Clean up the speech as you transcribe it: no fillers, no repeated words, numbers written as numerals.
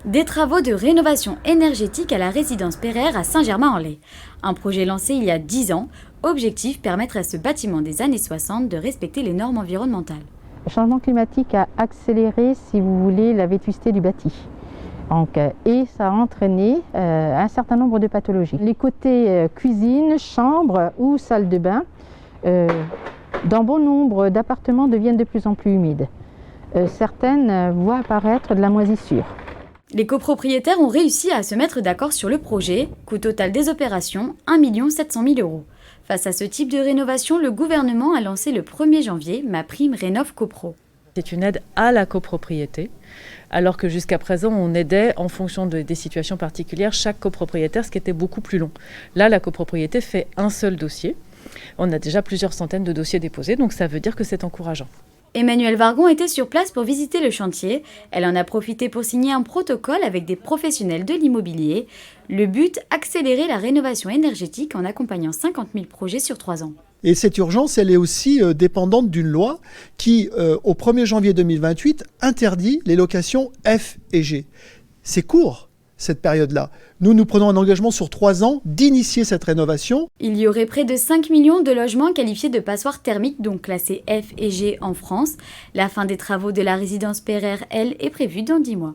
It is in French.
Des travaux de rénovation énergétique à la résidence Pereire à Saint-Germain-en-Laye. Un projet lancé il y a 10 ans, objectif permettre à ce bâtiment des années 60 de respecter les normes environnementales. Le changement climatique a accéléré, si vous voulez, la vétusté du bâti. Et ça a entraîné un certain nombre de pathologies. Les côtés cuisine, chambre ou salle de bain, dans bon nombre d'appartements deviennent de plus en plus humides. Certaines voient apparaître de la moisissure. Les copropriétaires ont réussi à se mettre d'accord sur le projet, coût total des opérations 1 700 000 €. Face à ce type de rénovation, le gouvernement a lancé le 1er janvier MaPrimeRénovCopro. C'est une aide à la copropriété, alors que jusqu'à présent, on aidait en fonction des situations particulières chaque copropriétaire, ce qui était beaucoup plus long. Là, la copropriété fait un seul dossier. On a déjà plusieurs centaines de dossiers déposés, donc ça veut dire que c'est encourageant. Emmanuelle Vargon était sur place pour visiter le chantier. Elle en a profité pour signer un protocole avec des professionnels de l'immobilier. Le but, accélérer la rénovation énergétique en accompagnant 50 000 projets sur 3 ans. Et cette urgence, elle est aussi dépendante d'une loi qui, au 1er janvier 2028, interdit les locations F et G. C'est court, cette période-là. Nous prenons un engagement sur 3 ans d'initier cette rénovation. Il y aurait près de 5 millions de logements qualifiés de passoires thermiques, donc classés F et G en France. La fin des travaux de la résidence Pereire, elle, est prévue dans 10 mois.